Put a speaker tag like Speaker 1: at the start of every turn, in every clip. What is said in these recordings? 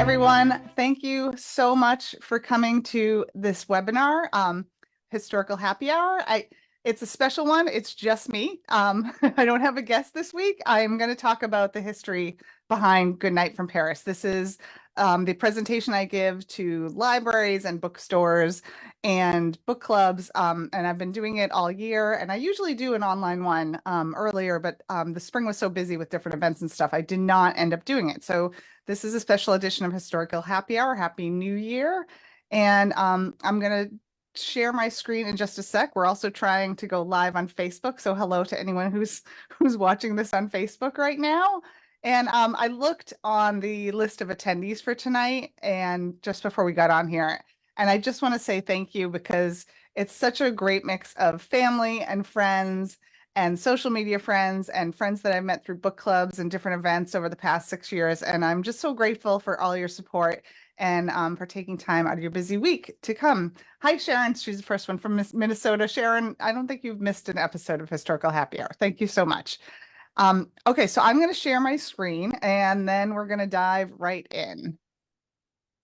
Speaker 1: everyone. Thank you so much for coming to this webinar, Historical Happy Hour. It's a special one. It's just me. I don't have a guest this week. I'm going to talk about the history behind Goodnight from Paris. This is the presentation I give to libraries and bookstores and book clubs, and I've been doing it all year. And I usually do an online one earlier, but the spring was so busy with different events and stuff, I did not end up doing it. So this is a special edition of Historical Happy Hour. Happy New Year. And I'm going to share my screen in just a sec. We're also trying to go live on Facebook. So hello to anyone who's watching this on Facebook right now. And I looked on the list of attendees for tonight and just before we got on here. And I just want to say thank you because it's such a great mix of family and friends and social media friends and friends that I've met through book clubs and different events over the past 6 years. And I'm just so grateful for all your support and for taking time out of your busy week to come. Hi, Sharon. She's the first one from Minnesota. Sharon, I don't think you've missed an episode of Historical Happy Hour. Thank you so much. Okay, so I'm going to share my screen and then we're going to dive right in.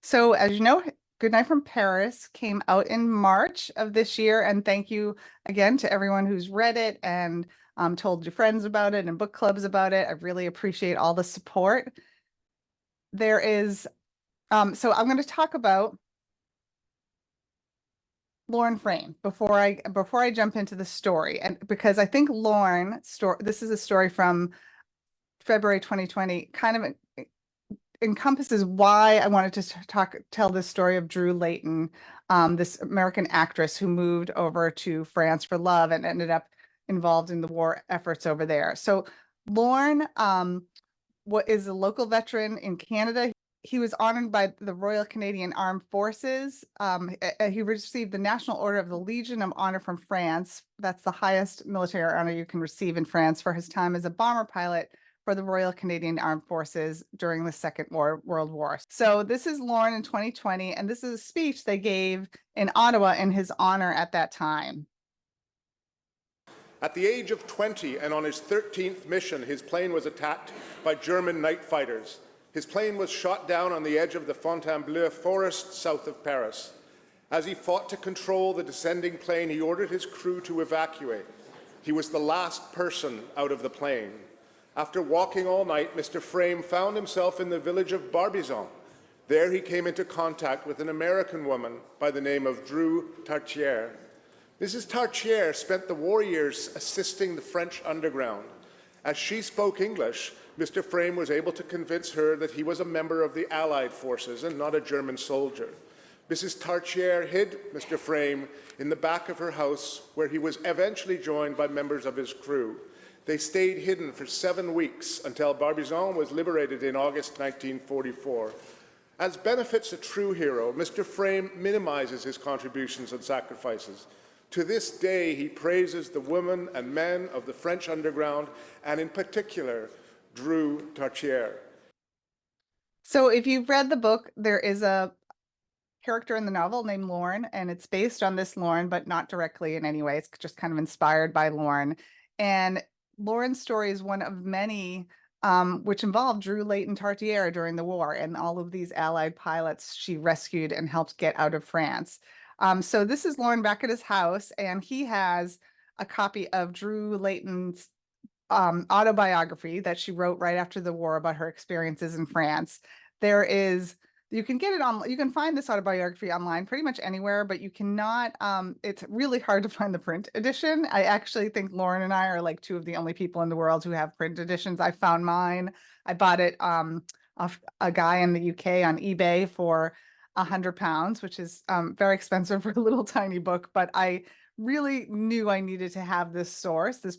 Speaker 1: So as you know, Goodnight from Paris came out in March of this year. And thank you again to everyone who's read it and told your friends about it and book clubs about it. I really appreciate all the support. There is, so I'm going to talk about Lauren Frame before I jump into the story. And because I think this is a story from February 2020, kind of encompasses why I wanted to tell this story of Drue Leyton, this American actress who moved over to France for love and ended up involved in the war efforts over there. So Lauren is a local veteran in Canada. He was honored by the Royal Canadian Armed Forces. He received the National Order of the Legion of Honor from France. That's the highest military honor you can receive in France for his time as a bomber pilot for the Royal Canadian Armed Forces during the Second World War. So this is Lauren in 2020, and this is a speech they gave in Ottawa in his honor at that time.
Speaker 2: At the age of 20 and on his 13th mission, his plane was attacked by German night fighters. His plane was shot down on the edge of the Fontainebleau forest south of Paris. As he fought to control the descending plane, he ordered his crew to evacuate. He was the last person out of the plane. After walking all night, Mr. Frame found himself in the village of Barbizon. There he came into contact with an American woman by the name of Drue Leyton. Mrs. Tartier spent the war years assisting the French underground. As she spoke English, Mr. Frame was able to convince her that he was a member of the Allied forces and not a German soldier. Mrs. Tartier hid Mr. Frame in the back of her house, where he was eventually joined by members of his crew. They stayed hidden for 7 weeks until Barbizon was liberated in August 1944. As benefits a true hero, Mr. Frame minimizes his contributions and sacrifices. To this day, he praises the women and men of the French underground, and in particular, Drue Leyton.
Speaker 1: So if you've read the book, there is a character in the novel named Lauren, and it's based on this Lauren, but not directly in any way. It's just kind of inspired by Lauren. And Lauren's story is one of many which involved Drue Leyton Tartier during the war and all of these Allied pilots she rescued and helped get out of France. So this is Lauren back at his house, and he has a copy of Drue Leyton's autobiography that she wrote right after the war about her experiences in France. You can get it on, you can find this autobiography online pretty much anywhere, but you cannot, it's really hard to find the print edition. I actually think Lauren and I are like two of the only people in the world who have print editions. I found mine. I bought it off a guy in the UK on eBay for £100, which is very expensive for a little tiny book, but I really knew I needed to have this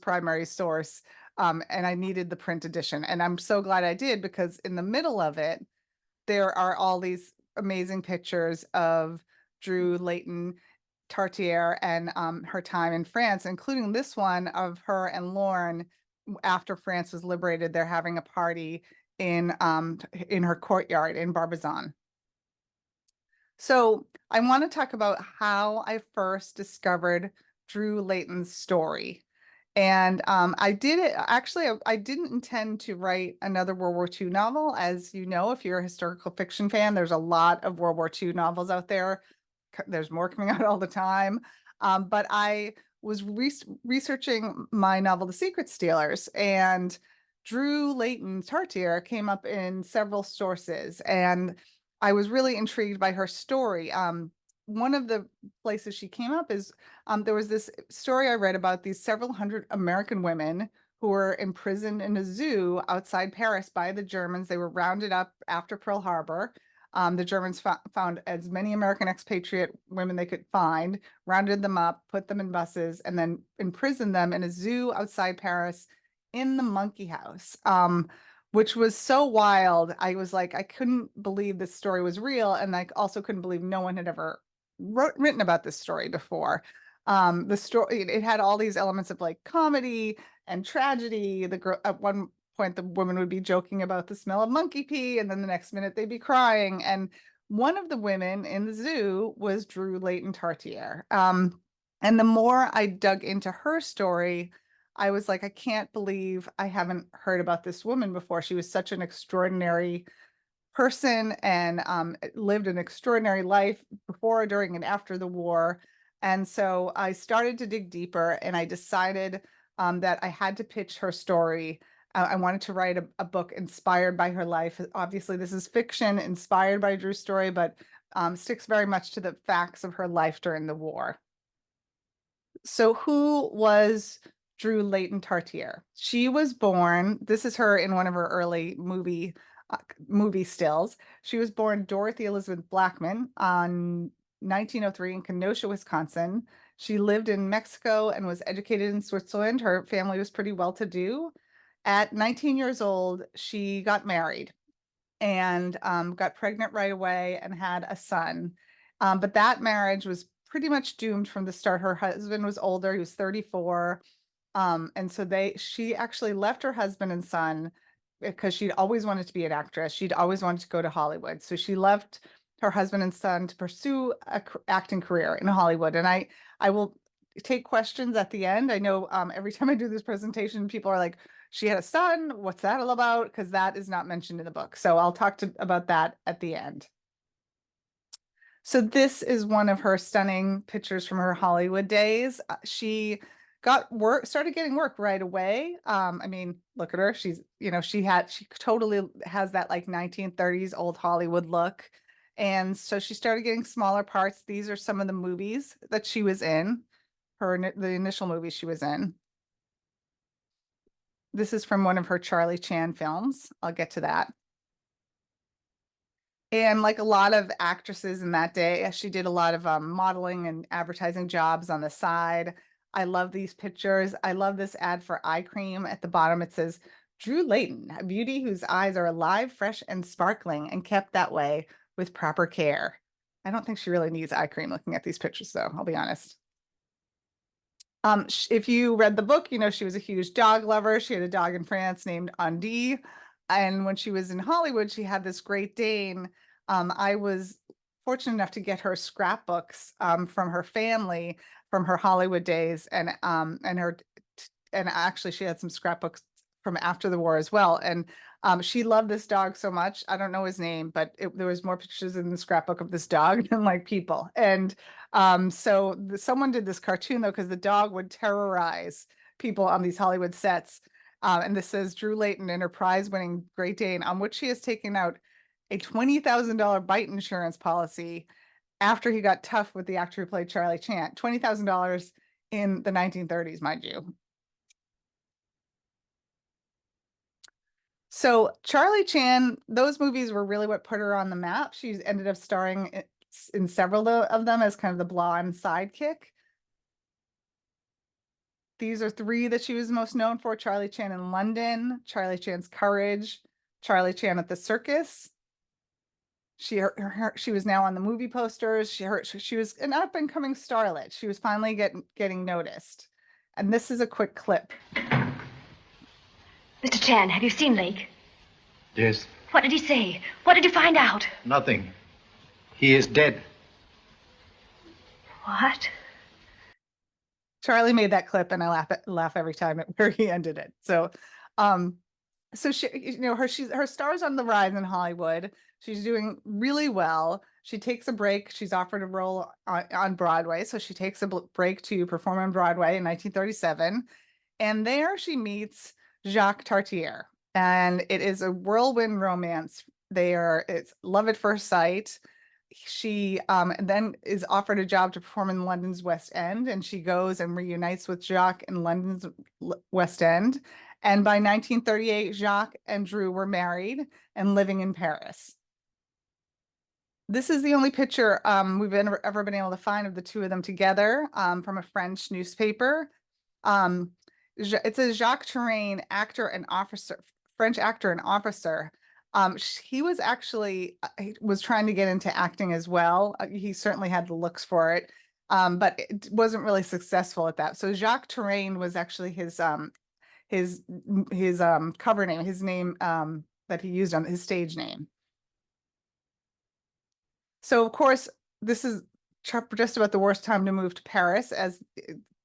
Speaker 1: primary source, and I needed the print edition. And I'm so glad I did, because in the middle of it, there are all these amazing pictures of Drue Leyton Tartier and her time in France, including this one of her and Lauren after France was liberated. They're having a party in her courtyard in Barbizon. So I want to talk about how I first discovered Drue Leyton's story. And I did it actually. I didn't intend to write another World War II novel. As you know, if you're a historical fiction fan, there's a lot of World War II novels out there. There's more coming out all the time. But I was researching my novel, The Secret Stealers, and Drue Leyton Tartier came up in several sources, and I was really intrigued by her story. One of the places she came up is there was this story I read about these several hundred American women who were imprisoned in a zoo outside Paris by the Germans. They were rounded up after Pearl Harbor. The Germans found as many American expatriate women they could find, rounded them up, put them in buses, and then imprisoned them in a zoo outside Paris in the monkey house, which was so wild. I was like, I couldn't believe this story was real. And I also couldn't believe no one had ever written about this story before. The story, it had all these elements of like comedy and tragedy. The girl at one point, the woman would be joking about the smell of monkey pee, and then the next minute they'd be crying. And one of the women in the zoo was Drue Leyton Tartier. And the more I dug into her story, I was like, I can't believe I haven't heard about this woman before. She was such an extraordinary person and lived an extraordinary life before, during, and after the war. And so I started to dig deeper, and I decided that I had to pitch her story. I wanted to write a book inspired by her life. Obviously, this is fiction inspired by Drue's story, but sticks very much to the facts of her life during the war. So who was Drue Leyton Tartier? She was born, this is her in one of her early movie stills. She was born Dorothy Elizabeth Blackman on 1903 in Kenosha, Wisconsin. She lived in Mexico and was educated in Switzerland. Her family was pretty well-to-do. At 19 years old, she got married and got pregnant right away and had a son. But that marriage was pretty much doomed from the start. Her husband was older, he was 34. And so she actually left her husband and son because she'd always wanted to be an actress. She'd always wanted to go to Hollywood. So she left her husband and son to pursue a acting career in Hollywood. And I will take questions at the end. I know every time I do this presentation, people are like, she had a son. What's that all about? Because that is not mentioned in the book. So I'll talk about that at the end. So this is one of her stunning pictures from her Hollywood days. She started getting work right away. I mean, look at her. She's, she totally has that like 1930s old Hollywood look. And so she started getting smaller parts. These are some of the movies that she was in, the initial movies she was in. This is from one of her Charlie Chan films. I'll get to that. And like a lot of actresses in that day, she did a lot of modeling and advertising jobs on the side. I love these pictures. I love this ad for eye cream. At the bottom, it says, Drue Leyton, a beauty whose eyes are alive, fresh, and sparkling, and kept that way with proper care. I don't think she really needs eye cream looking at these pictures, though, I'll be honest. If you read the book, she was a huge dog lover. She had a dog in France named Andy. And when she was in Hollywood, she had this Great Dane. I was fortunate enough to get her scrapbooks from her family from her Hollywood days, and actually she had some scrapbooks from after the war as well. And she loved this dog so much. I don't know his name, but there was more pictures in the scrapbook of this dog than like people. And so someone did this cartoon though, because the dog would terrorize people on these Hollywood sets. And this says Drue Leyton in her prize-winning Great Dane, on which she has taken out a $20,000 bite insurance policy after he got tough with the actor who played Charlie Chan. $20,000 in the 1930s, mind you. So Charlie Chan, those movies were really what put her on the map. She ended up starring in several of them as kind of the blonde sidekick. These are three that she was most known for: Charlie Chan in London, Charlie Chan's Courage, Charlie Chan at the Circus. She was now on the movie posters. She was an up and coming starlet. She was finally getting noticed. And this is a quick clip.
Speaker 3: Mr. Chan, have you seen Lake?
Speaker 4: Yes.
Speaker 3: What did he say? What did you find out?
Speaker 4: Nothing. He is dead.
Speaker 3: What?
Speaker 1: Charlie made that clip, and I laugh every time where he ended it. So, so she, her star's on the rise in Hollywood. She's doing really well. She takes a break. She's offered a role on Broadway, so she takes a break to perform on Broadway in 1937, and there she meets Jacques Tartier, and it is a whirlwind romance. It's love at first sight. She then is offered a job to perform in London's West End, and she goes and reunites with Jacques in London's West End. And by 1938, Jacques and Drue were married and living in Paris. This is the only picture we've ever been able to find of the two of them together from a French newspaper. It's a Jacques Touraine, actor and officer, French actor and officer. He was actually he was trying to get into acting as well. He certainly had the looks for it, but it wasn't really successful at that. So Jacques Touraine was actually his cover name, his name that he used on his stage name. So of course, this is just about the worst time to move to Paris, as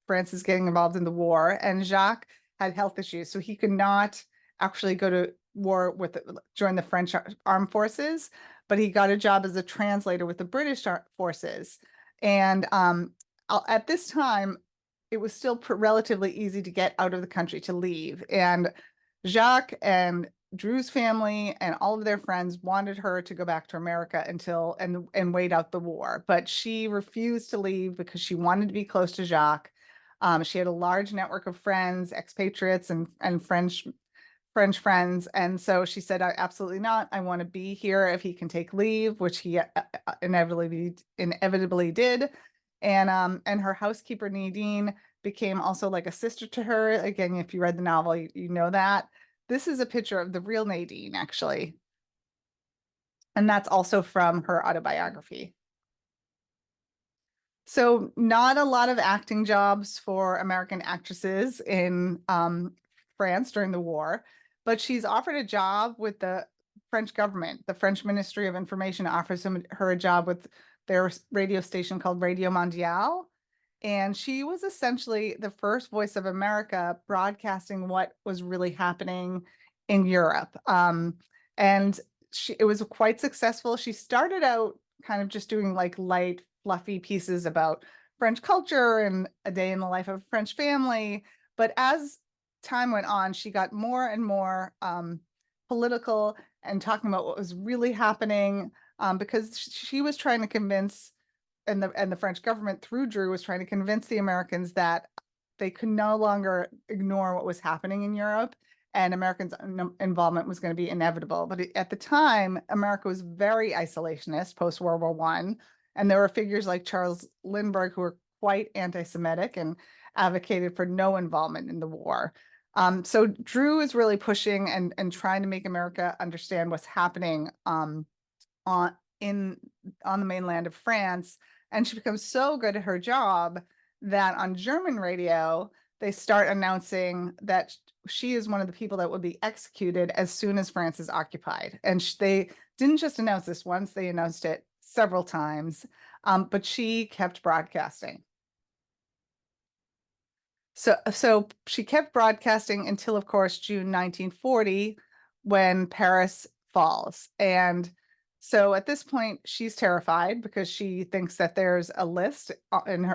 Speaker 1: France is getting involved in the war, and Jacques had health issues, so he could not actually go to war join the French armed forces, but he got a job as a translator with the British forces. And at this time, it was still relatively easy to get out of the country, to leave. And Jacques and Drue's family and all of their friends wanted her to go back to America and wait out the war, but she refused to leave because she wanted to be close to Jacques. She had a large network of friends, expatriates and French friends, and so she said, absolutely not. I want to be here if he can take leave," which he inevitably did. And her housekeeper Nadine became also like a sister to her. Again, if you read the novel, you know that. This is a picture of the real Nadine, actually. And that's also from her autobiography. So not a lot of acting jobs for American actresses in France during the war, but she's offered a job with the French government. The French Ministry of Information offers her a job with their radio station called Radio Mondiale. And she was essentially the first voice of America broadcasting what was really happening in Europe. And it was quite successful. She started out kind of just doing like light, fluffy pieces about French culture and a day in the life of a French family. But as time went on, she got more and more political and talking about what was really happening, because she was trying to convince, and the French government through Drue was trying to convince the Americans that they could no longer ignore what was happening in Europe, and Americans' involvement was going to be inevitable. But at the time, America was very isolationist post World War I, and there were figures like Charles Lindbergh who were quite anti-Semitic and advocated for no involvement in the war. So Drue is really pushing and trying to make America understand what's happening on the mainland of France. And she becomes so good at her job that on German radio, they start announcing that she is one of the people that will be executed as soon as France is occupied. And they didn't just announce this once, they announced it several times, but she kept broadcasting. So she kept broadcasting until, of course, June 1940, when Paris falls. And so at this point, she's terrified because she thinks that there's a list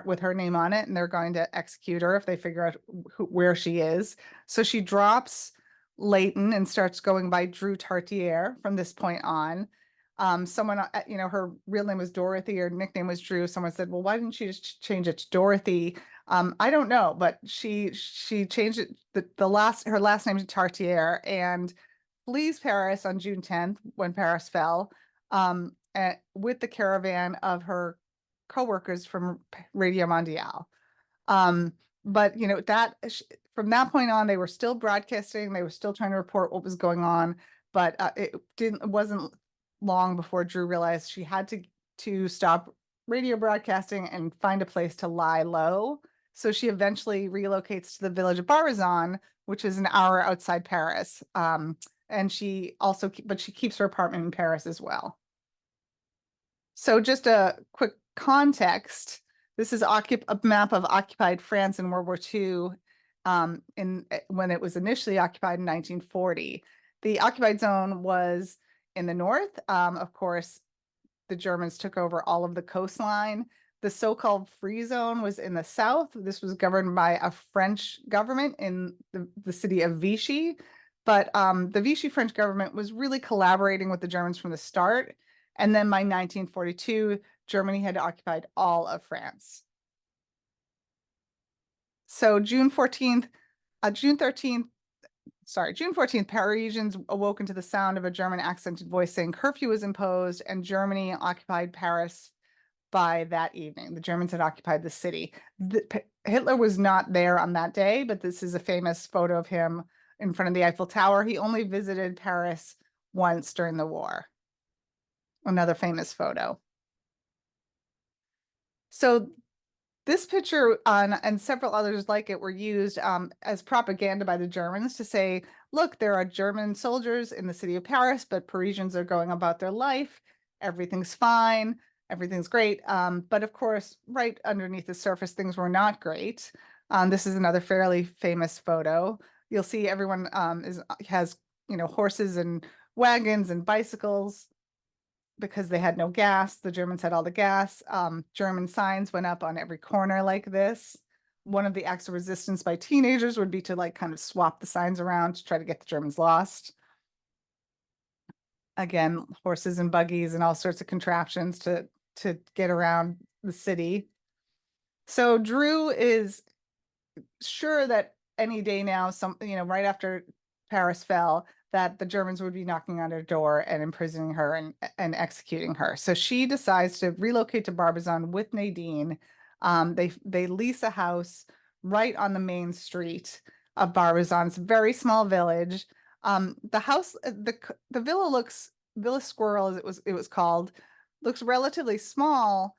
Speaker 1: with her name on it, and they're going to execute her if they figure out where she is. So she drops Leyton and starts going by Drue Tartier from this point on. Someone, her real name was Dorothy, her nickname was Drue. Someone said, well, why didn't she just change it to Dorothy? I don't know, but she changed it, her last name to Tartier, and flees Paris on June 10th when Paris fell, with the caravan of her co-workers from Radio Mondiale. But from that point on, they were still broadcasting, they were still trying to report what was going on, but it wasn't long before Drue realized she had to stop radio broadcasting and find a place to lie low. So she eventually relocates to the village of Barazon, which is an hour outside Paris. And she keeps her apartment in Paris as well. So just a quick context. This is a map of occupied France in World War II, when it was initially occupied in 1940. The occupied zone was in the north. Of course, the Germans took over all of the coastline. The so-called free zone was in the south. This was governed by a French government in the city of Vichy. But the Vichy French government was really collaborating with the Germans from the start. And then by 1942, Germany had occupied all of France. So June 13th, Parisians awoken to the sound of a German accented voice saying curfew was imposed, and Germany occupied Paris by that evening. The Germans had occupied the city. Hitler was not there on that day, but this is a famous photo of him in front of the Eiffel Tower. He only visited Paris once during the war. Another famous photo. So this picture and several others like it were used as propaganda by the Germans to say, look, there are German soldiers in the city of Paris, but Parisians are going about their life. Everything's fine. Everything's great. But of course, right underneath the surface, things were not great. This is another fairly famous photo. You'll see everyone has, horses and wagons and bicycles because they had no gas. The Germans had all the gas. German signs went up on every corner like this. One of the acts of resistance by teenagers would be to kind of swap the signs around to try to get the Germans lost. Again, horses and buggies and all sorts of contraptions to get around the city. So Drue is sure that any day now, right after Paris fell, that the Germans would be knocking on her door and imprisoning her and executing her. So she decides to relocate to Barbizon with Nadine. They lease a house right on the main street of Barbizon. It's a very small village. The house, the Villa Squirrel, as it was called, looks relatively small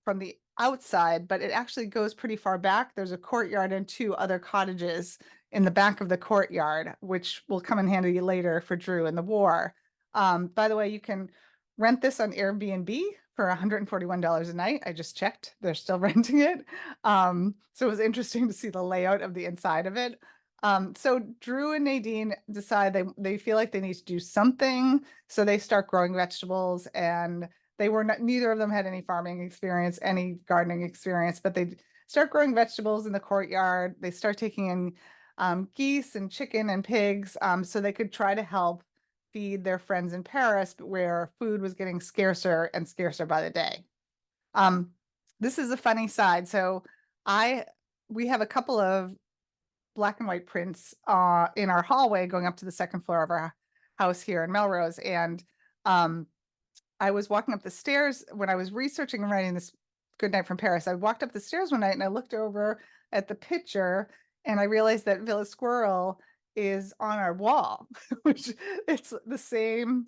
Speaker 1: from the outside, but it actually goes pretty far back. There's a courtyard and 2 other cottages in the back of the courtyard, which will come in handy later for Drue in the war. By the way, you can rent this on Airbnb for $141 a night. I just checked. They're still renting it. So it was interesting to see the layout of the inside of it. So Drue and Nadine decide they feel like they need to do something. So they start growing vegetables, and neither of them had any farming experience, any gardening experience, but they start growing vegetables in the courtyard. They start taking in geese and chicken and pigs, so they could try to help feed their friends in Paris, but where food was getting scarcer and scarcer by the day. This is a funny side. So we have a couple of black and white prints in our hallway going up to the second floor of our house here in Melrose. And I was walking up the stairs when I was researching and writing this Goodnight from Paris. I walked up the stairs one night and I looked over at the picture and I realized that Villa Squirrel is on our wall, which it's the same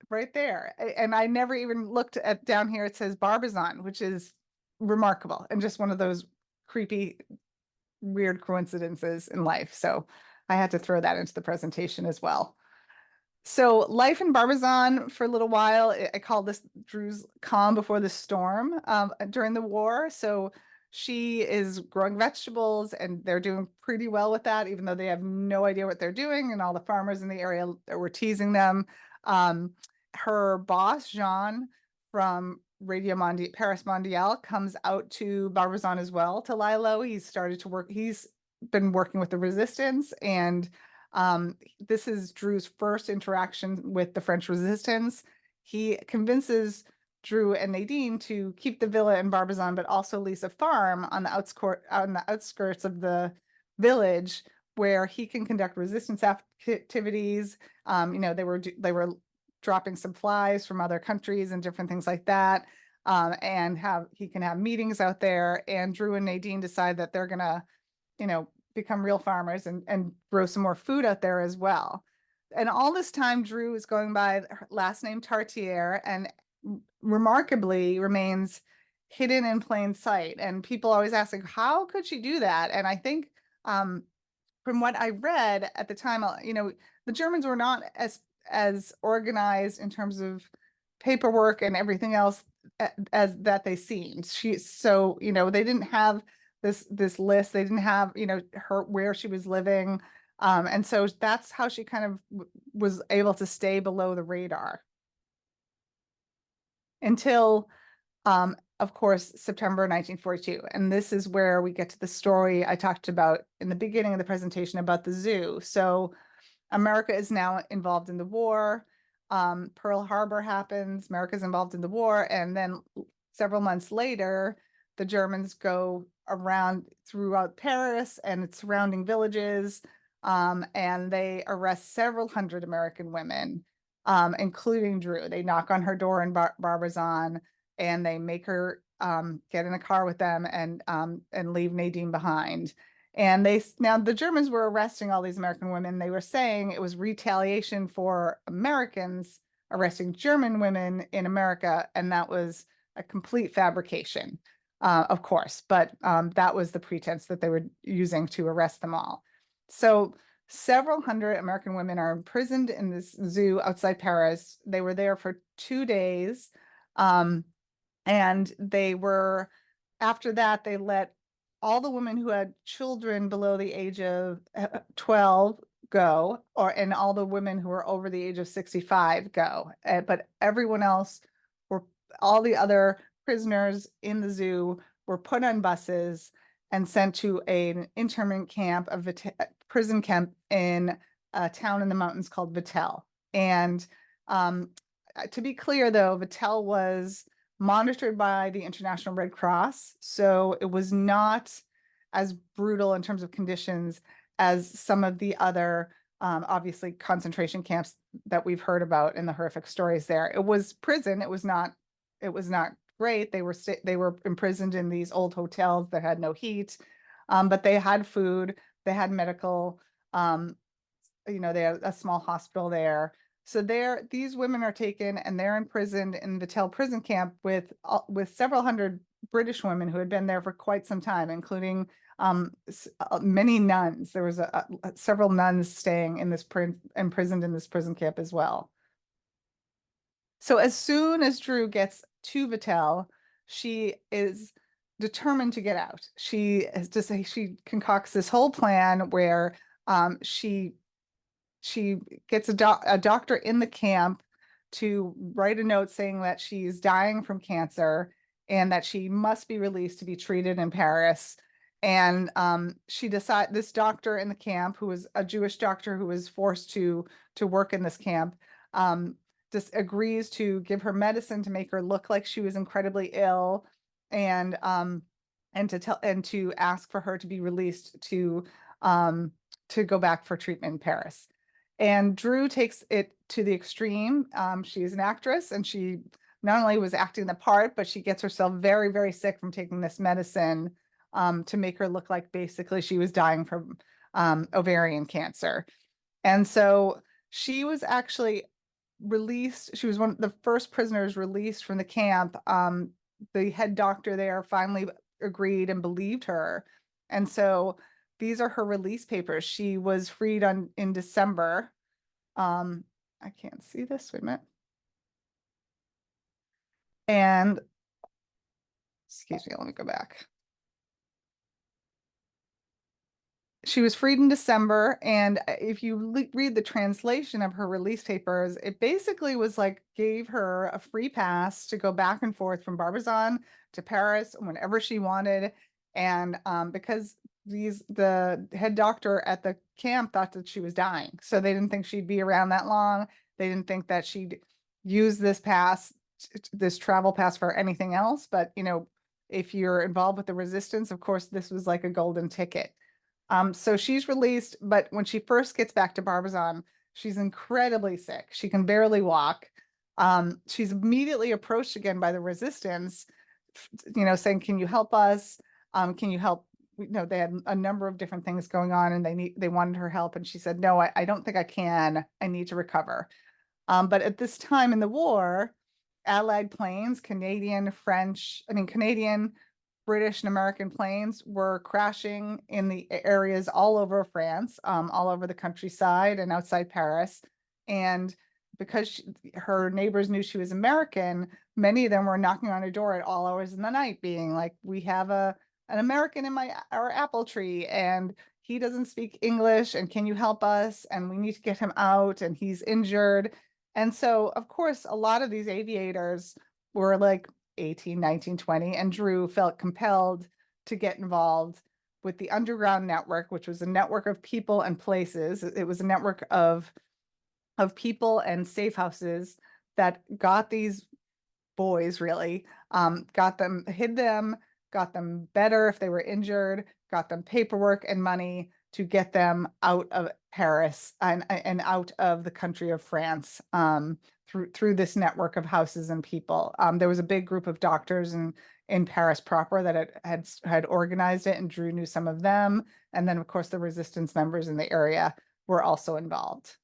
Speaker 1: right there. And I never even looked at down here. It says Barbizon, which is remarkable and just one of those creepy, weird coincidences in life. So I had to throw that into the presentation as well. So life in Barbizon for a little while, I call this Drue's calm before the storm during the war. So she is growing vegetables and they're doing pretty well with that, even though they have no idea what they're doing. And all the farmers in the area were teasing them. Her boss, Jean, from Paris Mondiale, comes out to Barbizon as well to lie low. He's been working with the resistance, and this is Drue's first interaction with the French resistance. He convinces Drue and Nadine to keep the villa in Barbizon, but also lease a farm on the outskirts of the village where he can conduct resistance activities. They were dropping supplies from other countries and different things like that. And he can have meetings out there. And Drue and Nadine decide that they're gonna, become real farmers and grow some more food out there as well. And all this time, Drue is going by her last name Tartier, and remarkably remains hidden in plain sight. And people always ask, like, how could she do that? And I think from what I read at the time, the Germans were not as organized in terms of paperwork and everything else as that they seemed. So, they didn't have this list. They didn't have, her where she was living. And so that's how she kind of was able to stay below the radar until, of course, September 1942. And this is where we get to the story I talked about in the beginning of the presentation about the zoo. So America is now involved in the war. Pearl Harbor happens, America's involved in the war, and then several months later, the Germans go around throughout Paris and its surrounding villages, and they arrest several hundred American women, including Drue. They knock on her door in Barbizon, and they make her get in a car with them and leave Nadine behind. And now the Germans were arresting all these American women. They were saying it was retaliation for Americans arresting German women in America, and that was a complete fabrication, of course. But that was the pretense that they were using to arrest them all. So several hundred American women are imprisoned in this zoo outside Paris. They were there for 2 days, and after that, they let all the women who had children below the age of 12 go, and all the women who were over the age of 65 go. But everyone else, all the other prisoners in the zoo were put on buses and sent to an internment camp, a prison camp in a town in the mountains called Vittel. And to be clear, though, Vittel was monitored by the International Red Cross, so it was not as brutal in terms of conditions as some of the other, obviously, concentration camps that we've heard about in the horrific stories there. It was prison. It was not great. They were imprisoned in these old hotels that had no heat, but they had food. They had medical. They had a small hospital there. So these women are taken and they're imprisoned in the Vittel prison camp with several hundred British women who had been there for quite some time, including many nuns. There was several nuns staying in imprisoned in this prison camp as well. So as soon as Drue gets to Vittel, she is determined to get out. She concocts this whole plan where she gets a doctor in the camp to write a note saying that she's dying from cancer and that she must be released to be treated in Paris. And this doctor in the camp, who was a Jewish doctor who was forced to work in this camp, just agrees to give her medicine to make her look like she was incredibly ill, and to ask for her to be released to go back for treatment in Paris. And Drue takes it to the extreme. She is an actress, and she not only was acting the part, but she gets herself very, very sick from taking this medicine to make her look like basically she was dying from ovarian cancer. And so she was actually released. She was one of the first prisoners released from the camp. The head doctor there finally agreed and believed her. And so these are her release papers. She was freed in December. I can't see this, wait a minute. And excuse me, let me go back. She was freed in December, and if you read the translation of her release papers, it basically was like gave her a free pass to go back and forth from Barbizon to Paris whenever she wanted. And because the head doctor at the camp thought that she was dying, so they didn't think she'd be around that long. They didn't think that she'd use this travel pass for anything else. But if you're involved with the resistance, of course, this was like a golden ticket. So she's released, but when she first gets back to Barbizon, she's incredibly sick. She can barely walk. She's immediately approached again by the resistance, saying, "Can you help us? Can you help?" They had a number of different things going on, and they wanted her help, and she said, "No, I don't think I can. I need to recover." But at this time in the war, Allied planes, Canadian, British, and American planes were crashing in the areas all over France, all over the countryside and outside Paris. And because her neighbors knew she was American, many of them were knocking on her door at all hours in the night, being like, we have an American in our apple tree, and he doesn't speak English, and can you help us? And we need to get him out, and he's injured. And so, of course, a lot of these aviators were like 18, 19, 20, and Drue felt compelled to get involved with the Underground Network, which was a network of people and places. It was a network of people and safe houses that got these boys, really, hid them, got them better if they were injured, got them paperwork and money to get them out of Paris and out of the country of France, through this network of houses and people. There was a big group of doctors in Paris proper that had organized it, and Drue knew some of them. And then, of course, the resistance members in the area were also involved.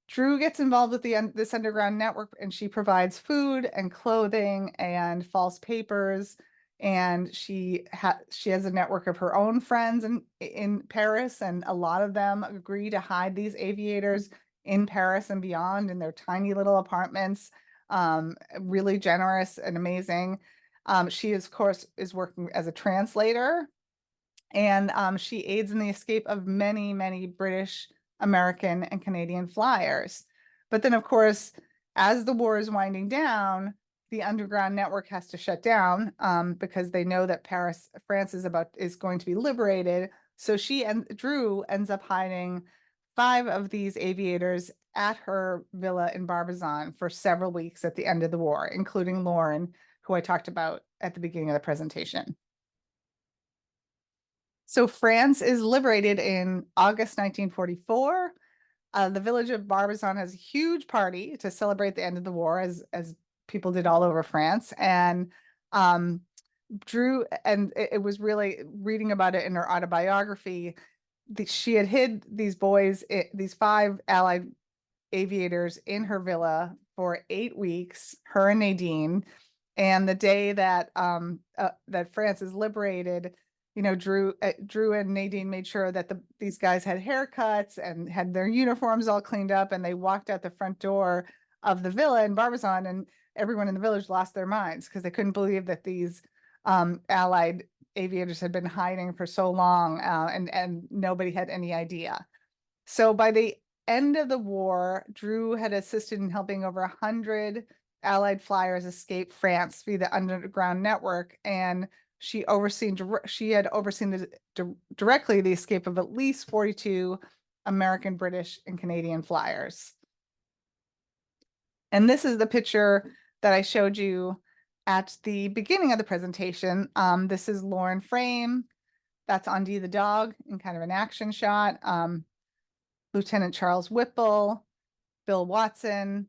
Speaker 1: Drue gets involved with this underground network, and she provides food and clothing and false papers. And she has a network of her own friends in Paris, and a lot of them agree to hide these aviators in Paris and beyond in their tiny little apartments. Really generous and amazing. She, of course, is working as a translator, and she aids in the escape of many, many British, American, and Canadian flyers. But then, of course, as the war is winding down, the underground network has to shut down, because they know that France is going to be liberated. So Drue ends up hiding 5 of these aviators at her villa in Barbizon for several weeks at the end of the war, including Lauren, who I talked about at the beginning of the presentation. So France is liberated in August 1944. The village of Barbizon has a huge party to celebrate the end of the war, as people did all over France. And Drue, and it was really, reading about it in her autobiography, she had hid these boys, these 5 Allied aviators, in her villa for 8 weeks, her and Nadine. And the day that that France is liberated, Drue and Nadine made sure that these guys had haircuts and had their uniforms all cleaned up, and they walked out the front door of the villa in Barbizon, and everyone in the village lost their minds because they couldn't believe that these Allied aviators had been hiding for so long, and nobody had any idea. So by the end of the war, Drue had assisted in helping over 100 Allied flyers escape France via the underground network, and she had overseen directly the escape of at least 42 American, British, and Canadian flyers. And this is the picture that I showed you at the beginning of the presentation. This is Lauren Frame. That's Undie the dog in kind of an action shot. Lieutenant Charles Whipple, Bill Watson.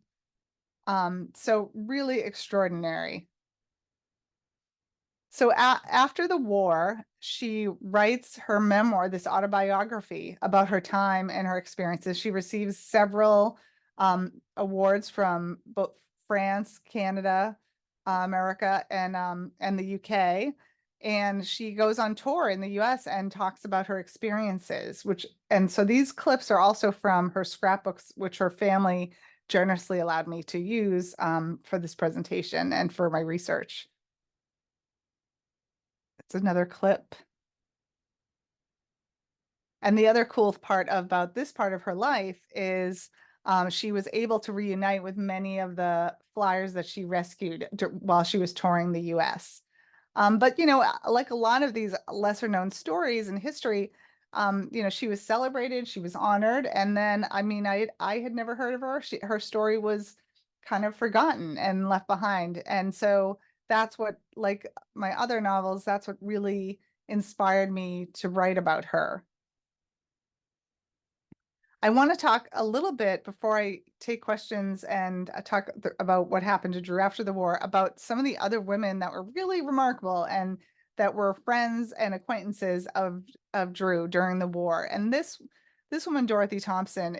Speaker 1: So really extraordinary. So after the war, she writes her memoir, this autobiography about her time and her experiences. She receives several awards from both France, Canada, America, and the UK. And she goes on tour in the US and talks about her experiences, and so these clips are also from her scrapbooks, which her family generously allowed me to use for this presentation and for my research. It's another clip. And the other cool part about this part of her life is she was able to reunite with many of the flyers that she rescued while she was touring the US. But, like a lot of these lesser known stories in history, she was celebrated, she was honored. And then, I had never heard of her. Her story was kind of forgotten and left behind. And so that's what, like my other novels, that's what really inspired me to write about her. I want to talk a little bit before I take questions and talk about what happened to Drue after the war, about some of the other women that were really remarkable and that were friends and acquaintances of Drue during the war. And this woman, Dorothy Thompson,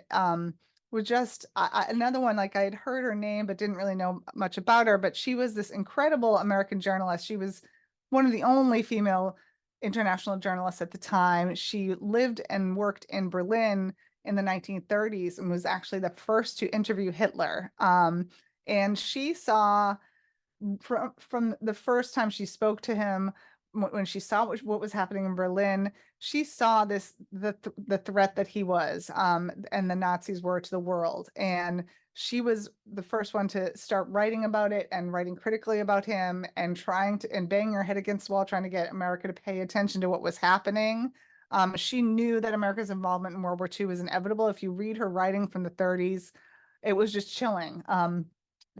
Speaker 1: was just another one. Like, I had heard her name but didn't really know much about her, but she was this incredible American journalist. She was one of the only female international journalists at the time. She lived and worked in Berlin in the 1930s and was actually the first to interview Hitler. And she saw from the first time she spoke to him, when she saw what was happening in Berlin, she saw the threat that he was, and the Nazis were to the world. And she was the first one to start writing about it and writing critically about him and trying to and banging her head against the wall, trying to get America to pay attention to what was happening. She knew that America's involvement in World War II was inevitable. If you read her writing from the 30s, it was just chilling.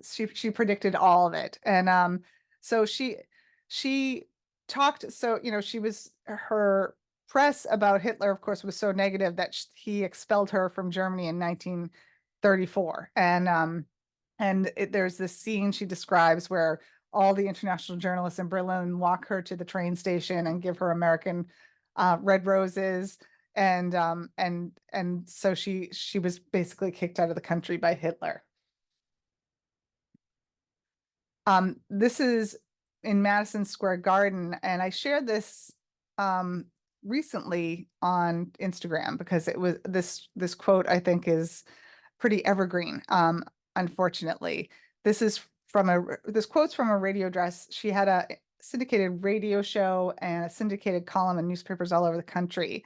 Speaker 1: She predicted all of it. And so she talked, so she was, her press about Hitler, of course, was so negative that he expelled her from Germany in 1934. And there's this scene she describes where all the international journalists in Berlin walk her to the train station and give her American red roses. And so she was basically kicked out of the country by Hitler. This is in Madison Square Garden, and I shared this recently on Instagram because it was this quote I think is pretty evergreen. Unfortunately, this quote's from a radio address. She had a syndicated radio show and a syndicated column in newspapers all over the country.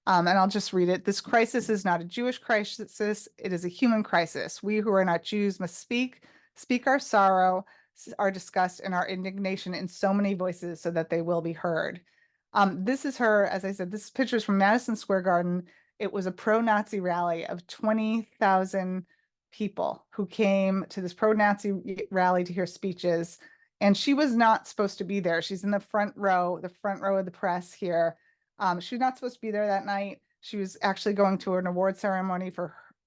Speaker 1: And I'll just read it. This crisis is not a Jewish crisis. It is a human crisis. We who are not Jews must speak our sorrow, our disgust, and our indignation in so many voices so that they will be heard. This is her, as I said, this picture is from Madison Square Garden. It was a pro-Nazi rally of 20,000 people who came to this pro-Nazi rally to hear speeches. And she was not supposed to be there. She's in the front row of the press here. She was not supposed to be there that night. She was actually going to an award ceremony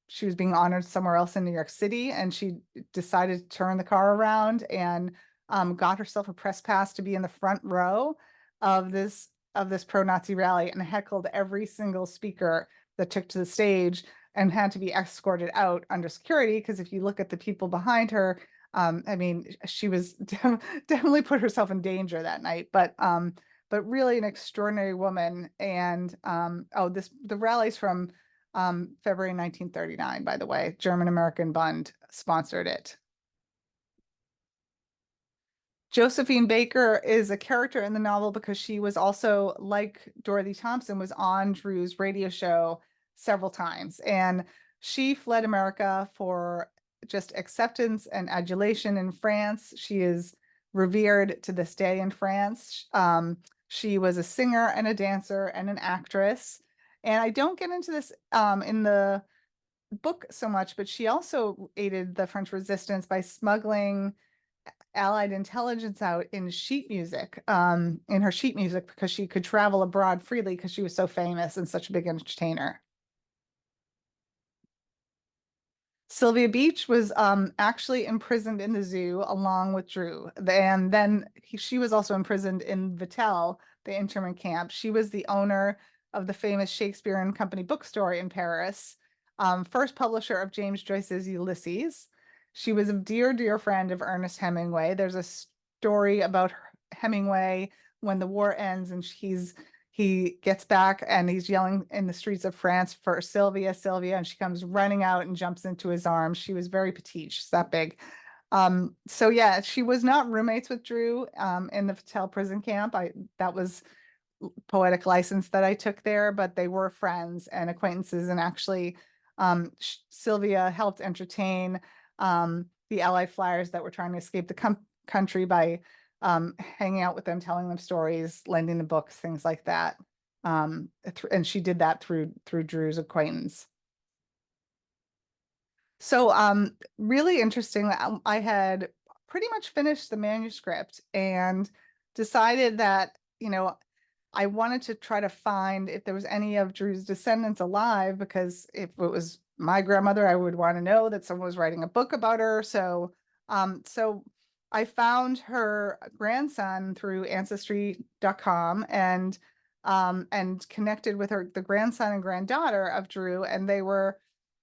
Speaker 1: she was being honored somewhere else in New York City, and she decided to turn the car around and got herself a press pass to be in the front row of this pro-Nazi rally, and heckled every single speaker that took to the stage and had to be escorted out under security. Because if you look at the people behind her, I mean, she was definitely put herself in danger that night. But really an extraordinary woman. And the rally's from February 1939, by the way. German-American Bund sponsored it. Josephine Baker is a character in the novel because she was also, like Dorothy Thompson, was on Drue's radio show several times. And she fled America for just acceptance and adulation in France. She is revered to this day in France. She was a singer and a dancer and an actress. And I don't get into this in the book so much, but she also aided the French resistance by smuggling Allied intelligence out in sheet music, in her sheet music, because she could travel abroad freely because she was so famous and such a big entertainer. Sylvia Beach was actually imprisoned in the zoo along with Drue. And then she was also imprisoned in Vittel, the internment camp. She was the owner of the famous Shakespeare and Company bookstore in Paris, first publisher of James Joyce's Ulysses. She was a dear, dear friend of Ernest Hemingway. There's a story about Hemingway when the war ends and he gets back and he's yelling in the streets of France for Sylvia, Sylvia, and she comes running out and jumps into his arms. She was very petite. She's that big. So yeah, she was not roommates with Drue in the Vittel prison camp. That was poetic license that I took there, but they were friends and acquaintances. And actually, Sylvia helped entertain the Allied flyers that were trying to escape the country by hanging out with them, telling them stories, lending them books, things like that. And she did that through Drue's acquaintance. So really interesting. I had pretty much finished the manuscript and decided that, I wanted to try to find if there was any of Drue's descendants alive, because if it was my grandmother, I would want to know that someone was writing a book about her. So I found her grandson through ancestry.com and connected with the grandson and granddaughter of Drue, and they were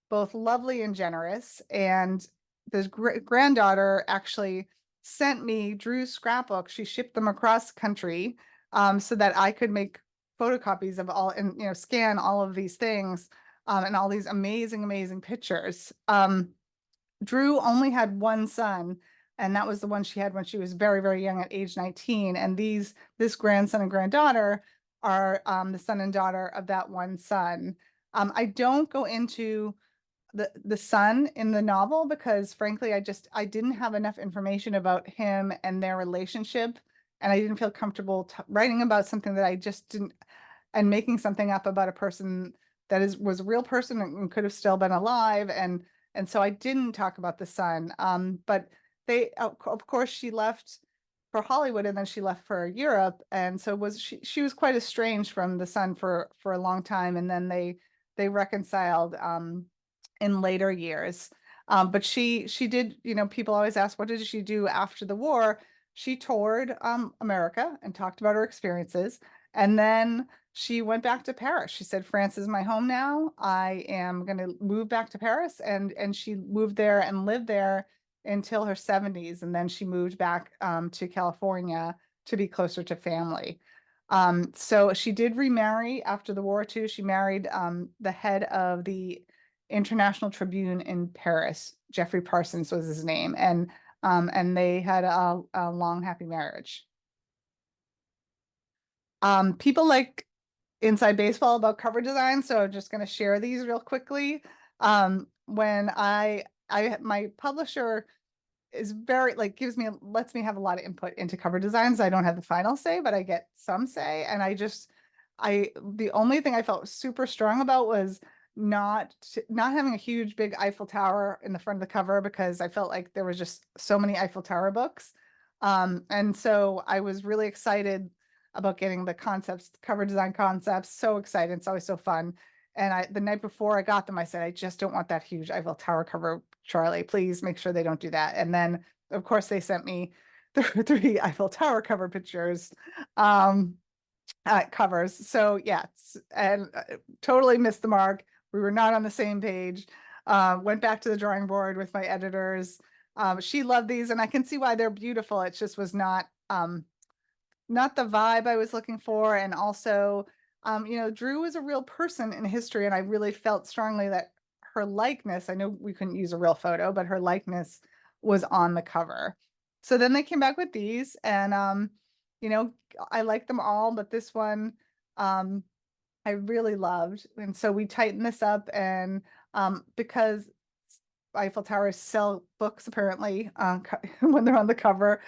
Speaker 1: both lovely and generous. And the granddaughter actually sent me Drue's scrapbook. She shipped them across the country so that I could make photocopies of all and scan all of these things and all these amazing, amazing pictures. Drue only had one son, and that was the one she had when she was very, very young at age 19. And this grandson and granddaughter are the son and daughter of that one son. I don't go into the son in the novel because frankly, I didn't have enough information about him and their relationship, and I didn't feel comfortable writing about something that I just didn't, and making something up about a person that was a real person and could have still been alive, and so I didn't talk about the son. But of course, she left for Hollywood and then she left for Europe, and so she was quite estranged from the son for a long time, and then they reconciled in later years. But she did, people always ask, what did she do after the war? She toured America and talked about her experiences. And then she went back to Paris. She said, France is my home now. I am going to move back to Paris. And she moved there and lived there until her 70s. And then she moved back to California to be closer to family. So she did remarry after the war too. She married the head of the International Tribune in Paris. Jeffrey Parsons was his name, and they had a long, happy marriage. People like inside baseball about cover design, so I'm just going to share these real quickly. When my publisher is very lets me have a lot of input into cover designs. I don't have the final say, but I get some say, and the only thing I felt super strong about was not having a huge big Eiffel Tower in the front of the cover, because I felt like there was just so many Eiffel Tower books. And so I was really excited about getting the cover design concepts. So excited. It's always so fun. And the night before I got them, I said, I just don't want that huge Eiffel Tower cover, Charlie. Please make sure they don't do that. And then, of course, they sent me the 3 Eiffel Tower cover pictures. Covers. So yeah, and totally missed the mark. We were not on the same page. Went back to the drawing board with my editors. She loved these, and I can see why they're beautiful. It just was not the vibe I was looking for. And also, Drue was a real person in history, and I really felt strongly that her likeness, I know we couldn't use a real photo, but her likeness was on the cover. So then they came back with these, and I like them all, but this one I really loved. And so we tightened this up, and because Eiffel Towers sell books apparently when they're on the cover,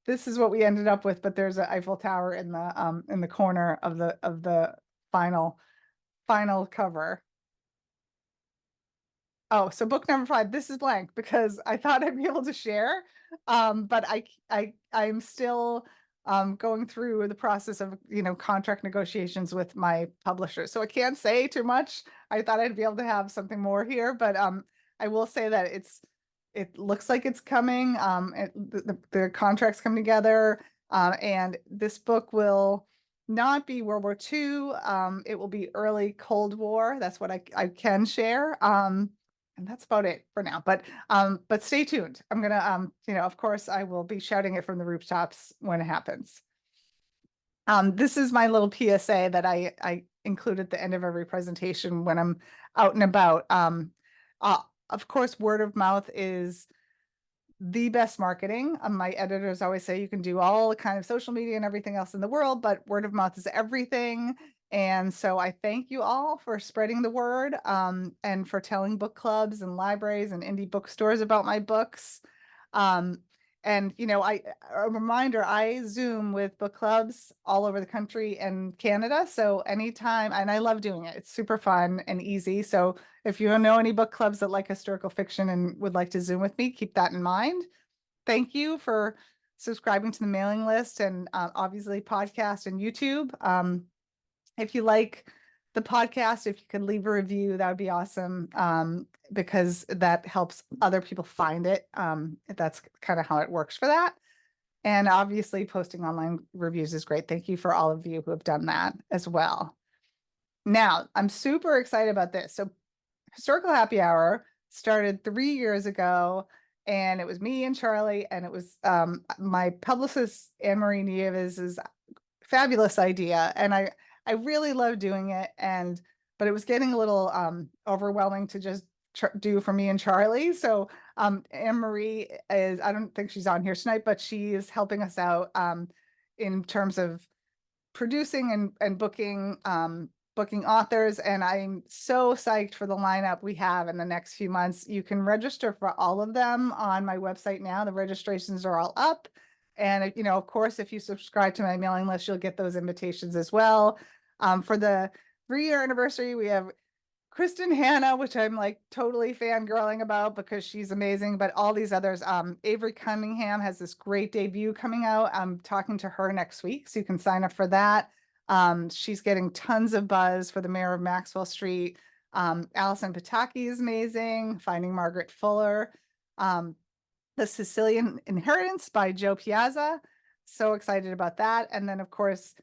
Speaker 1: this is what we ended up with. But there's an Eiffel Tower in the corner of the final cover. Oh, so book number 5, this is blank because I thought I'd be able to share, but I'm still going through the process of contract negotiations with my publisher, so I can't say too much. I thought I'd be able to have something more here, but I will say that it looks like it's coming. The contracts come together, and this book will not be World War II. It will be early Cold War. That's what I can share. And that's about it for now. But stay tuned. I'm gonna of course I will be shouting it from the rooftops when it happens. This is my little PSA that I include at the end of every presentation when I'm out and about. Of course, word of mouth is the best marketing. My editors always say you can do all the kind of social media and everything else in the world, but word of mouth is everything. And so I thank you all for spreading the word, and for telling book clubs and libraries and indie bookstores about my books. And a reminder, I Zoom with book clubs all over the country and Canada. So anytime, and I love doing it. It's super fun and easy. So if you know any book clubs that like historical fiction and would like to Zoom with me, keep that in mind. Thank you for subscribing to the mailing list, and obviously podcast and YouTube. If you like the podcast, if you could leave a review, that would be awesome, because that helps other people find it. That's kind of how it works for that. And obviously posting online reviews is great. Thank you for all of you who have done that as well. Now, I'm super excited about this. So Historical Happy Hour started 3 years ago, and it was me and Charlie, and it was my publicist, Anne-Marie Nieves' fabulous idea. And I really love doing it, but it was getting a little overwhelming to just do for me and Charlie. So Anne Marie is, I don't think she's on here tonight, but she is helping us out in terms of producing and booking authors. And I'm so psyched for the lineup we have in the next few months. You can register for all of them on my website now. The registrations are all up. And, you know, of course, if you subscribe to my mailing list, you'll get those invitations as well. For the 3-year anniversary, we have Kristen Hanna, which I'm like totally fangirling about because she's amazing, but all these others, Avery Cunningham has this great debut coming out. I'm talking to her next week, so you can sign up for that. She's getting tons of buzz for the Mayor of Maxwell Street. Alison Pataki is amazing. Finding Margaret Fuller. The Sicilian Inheritance by Joe Piazza. So excited about that. And then, of course,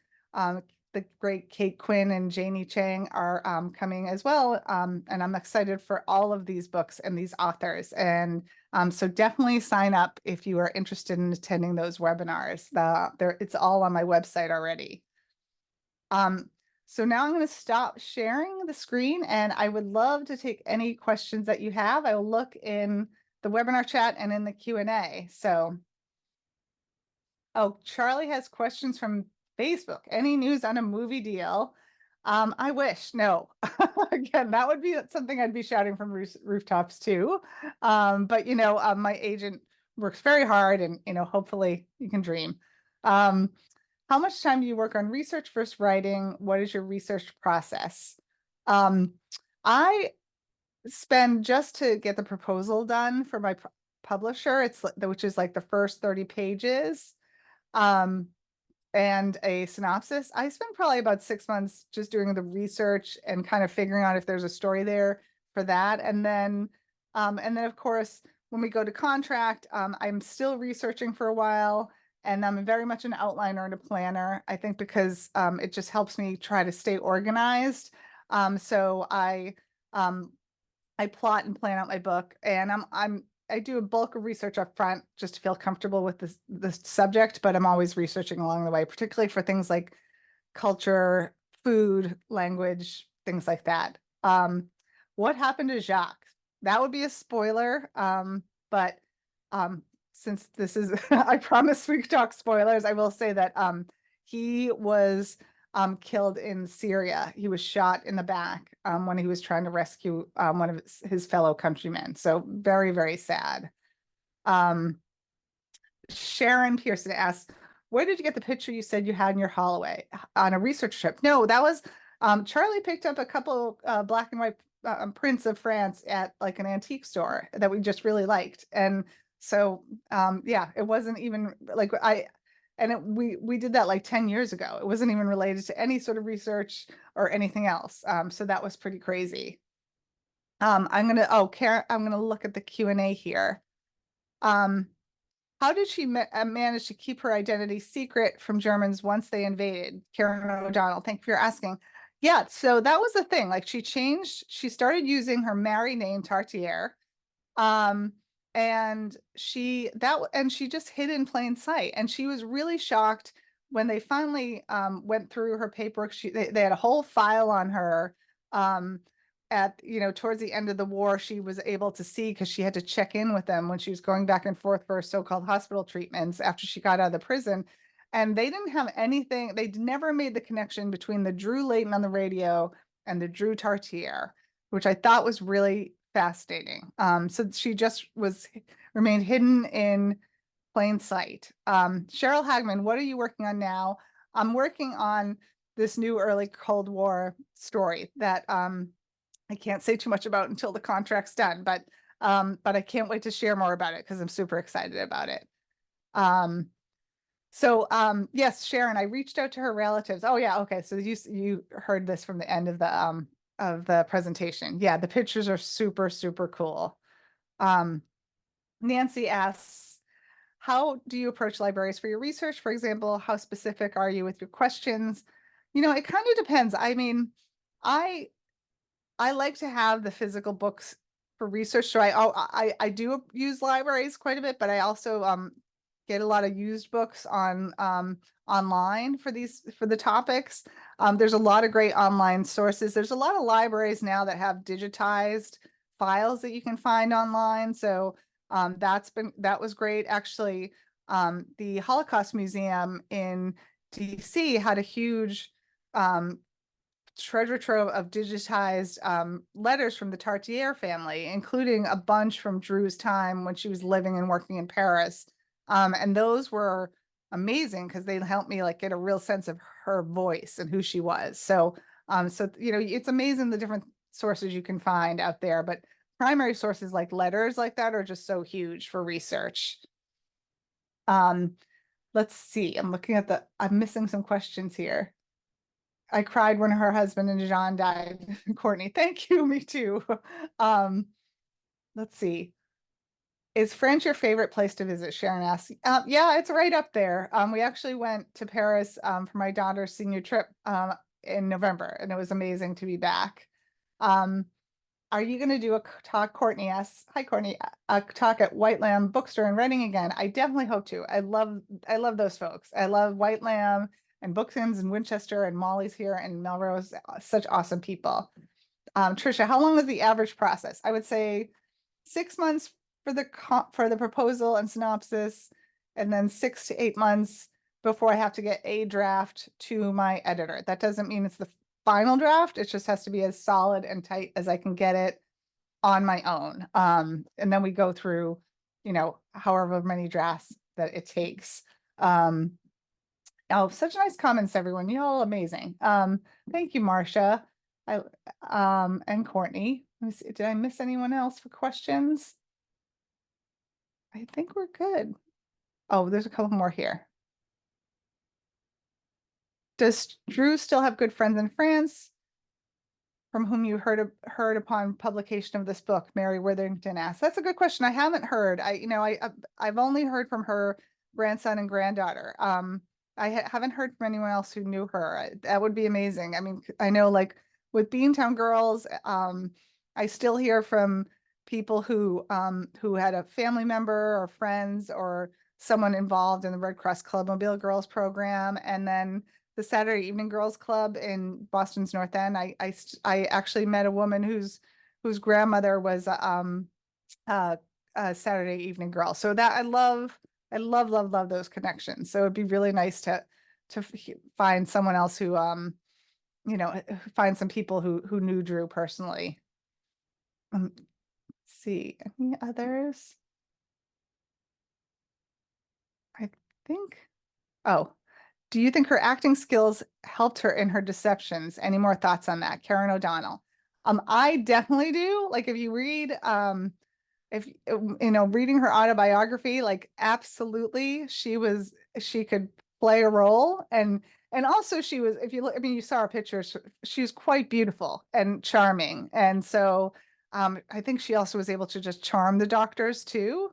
Speaker 1: the great Kate Quinn and Janie Chang are coming as well. And I'm excited for all of these books and these authors. And so definitely sign up if you are interested in attending those webinars. It's all on my website already. So now I'm going to stop sharing the screen, and I would love to take any questions that you have. I will look in the webinar chat and in the Q&A. So, oh, Charlie has questions from Facebook. Any news on a movie deal? I wish. No. Again, that would be something I'd be shouting from rooftops too. But you know, my agent works very hard, and you know, hopefully you can dream. How much time do you work on research versus writing? What is your research process? I spend, just to get the proposal done for my publisher, which is like the first 30 pages. And a synopsis. I spent probably about 6 months just doing the research and kind of figuring out if there's a story there for that. And then of course, when we go to contract, I'm still researching for a while, and I'm very much an outliner and a planner, I think, because it just helps me try to stay organized. So I plot and plan out my book, and I do a bulk of research up front just to feel comfortable with the subject, but I'm always researching along the way, particularly for things like culture, food, language, things like that. What happened to Jacques? That would be a spoiler, but since this is, I promise we talk spoilers, I will say that he was killed in Syria. He was shot in the back when he was trying to rescue one of his fellow countrymen. So very, very sad. Sharon Pearson asks, where did you get the picture you said you had in your hallway? On a research trip? No, that was Charlie picked up a couple black and white prints of France at like an antique store that we just really liked. And so yeah, it wasn't even like we did that like 10 years ago. It wasn't even related to any sort of research or anything else. So that was pretty crazy. Karen, I'm gonna look at the Q&A here. How did she manage to keep her identity secret from Germans once they invaded? Karen O'Donnell, thank you for asking. Yeah, so that was the thing. Like she started using her married name Tartier. And she just hid in plain sight. And she was really shocked when they finally went through her paperwork. They had a whole file on her. Towards the end of the war, she was able to see, because she had to check in with them when she was going back and forth for so-called hospital treatments after she got out of the prison. And they didn't have anything. They never made the connection between the Drue Leyton on the radio and the Drue Tartier, which I thought was really fascinating. So she just remained hidden in plain sight. Cheryl Hagman, what are you working on now? I'm working on this new early Cold War story that I can't say too much about until the contract's done, but I can't wait to share more about it because I'm super excited about it. Yes, Sharon, I reached out to her relatives. Oh yeah, okay. So you heard this from the end of the presentation. Yeah, the pictures are super, super cool. Nancy asks, how do you approach libraries for your research? For example, how specific are you with your questions? You know, it kind of depends. I mean, I like to have the physical books for research. So I do use libraries quite a bit, but I also get a lot of used books on online for the topics. There's a lot of great online sources. There's a lot of libraries now that have digitized files that you can find online. So that was great. Actually, the Holocaust Museum in DC had a huge treasure trove of digitized letters from the Tartier family, including a bunch from Drue's time when she was living and working in Paris. And those were amazing because they helped me like get a real sense of her voice and who she was. So, it's amazing the different sources you can find out there, but primary sources like letters like that are just so huge for research. Let's see. I'm missing some questions here. I cried when her husband and Jean died. Courtney, thank you. Me too. Let's see. Is France your favorite place to visit? Sharon asks. Yeah, it's right up there. We actually went to Paris for my daughter's senior trip in November, and it was amazing to be back. Are you going to do a talk? Courtney asks. Hi, Courtney. A talk at White Lamb Bookstore in Reading again. I definitely hope to. I love those folks. I love White Lamb and Bookins and Winchester and Molly's here and Melrose. Such awesome people. Trisha, how long was the average process? I would say 6 months for the proposal and synopsis, and then 6 to 8 months before I have to get a draft to my editor. That doesn't mean it's the final draft. It just has to be as solid and tight as I can get it on my own. And then we go through, however many drafts that it takes. Oh, such nice comments, everyone. You're all amazing. Thank you, Marcia. And Courtney. Let me see. Did I miss anyone else for questions? I think we're good. Oh, there's a couple more here. Does Drue still have good friends in France from whom you heard upon publication of this book? Mary Witherington asked. That's a good question. I haven't heard. I've only heard from her grandson and granddaughter. I haven't heard from anyone else who knew her. That would be amazing. I mean, I know like with Beantown Girls, I still hear from people who had a family member or friends or someone involved in the Red Cross Club Mobile Girls program. And then the Saturday Evening Girls Club in Boston's North End. I actually met a woman whose grandmother was a Saturday Evening Girl. So that I love those connections. So it'd be really nice to find someone else who find some people who knew Drue personally. Let's see, any others? I think. Oh, do you think her acting skills helped her in her deceptions? Any more thoughts on that? Karen O'Donnell. I definitely do. Like if you read, reading her autobiography, like absolutely, she could play a role, and also she was, if you look, I mean, you saw her pictures, she was quite beautiful and charming, and so I think she also was able to just charm the doctors too.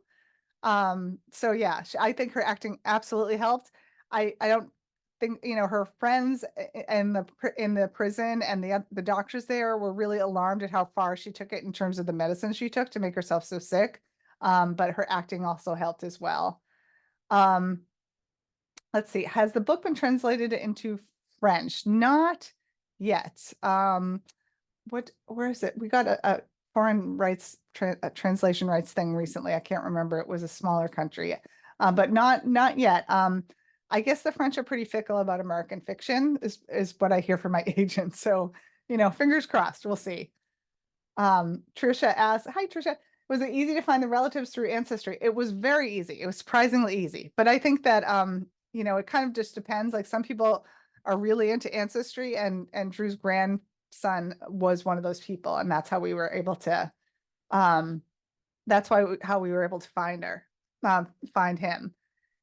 Speaker 1: So yeah, I think her acting absolutely helped. I don't think, her friends in the prison and the doctors there were really alarmed at how far she took it in terms of the medicine she took to make herself so sick. But her acting also helped as well. Let's see, has the book been translated into French? Not yet. Where is it? We got a foreign rights translation rights thing recently. I can't remember. It was a smaller country, but not yet. I guess the French are pretty fickle about American fiction, is what I hear from my agent. So, fingers crossed. We'll see. Trisha asks, "Hi, Trisha. Was it easy to find the relatives through Ancestry?" It was very easy. It was surprisingly easy. But I think that it kind of just depends. Like some people are really into Ancestry, and Drue's grandson was one of those people, and that's how we were able to. That's how we were able to find him.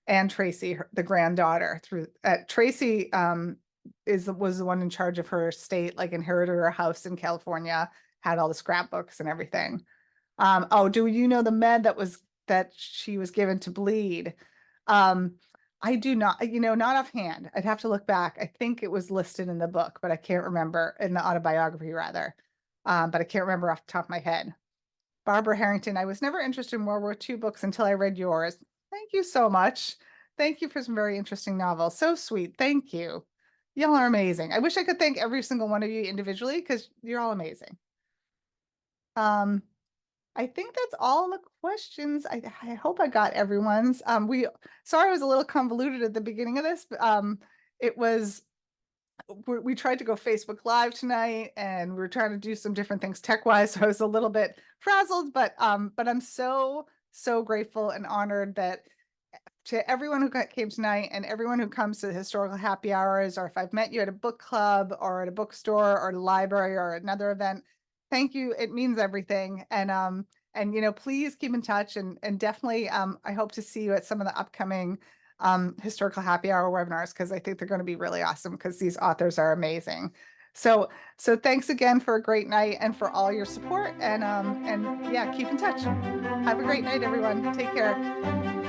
Speaker 1: And Tracy, the granddaughter, through Tracy was the one in charge of her estate, like inherited her house in California, had all the scrapbooks and everything. Oh, do you know the med that she was given to bleed? I do not, not offhand. I'd have to look back. I think it was listed in the book, but I can't remember, in the autobiography rather. But I can't remember off the top of my head. Barbara Harrington, I was never interested in World War II books until I read yours. Thank you so much. Thank you for some very interesting novels. So sweet. Thank you. Y'all are amazing. I wish I could thank every single one of you individually because you're all amazing. I think that's all the questions. I hope I got everyone's. Sorry, it was a little convoluted at the beginning of this, but it was, we tried to go Facebook Live tonight, and we were trying to do some different things tech-wise, so I was a little bit frazzled, but I'm so grateful and honored that to everyone who came tonight and everyone who comes to the historical happy hours, or if I've met you at a book club or at a bookstore or a library or another event, thank you. It means everything. And please keep in touch, and definitely I hope to see you at some of the upcoming historical happy hour webinars, because I think they're going to be really awesome, because these authors are amazing. So thanks again for a great night and for all your support, and yeah, keep in touch. Have a great night, everyone. Take care.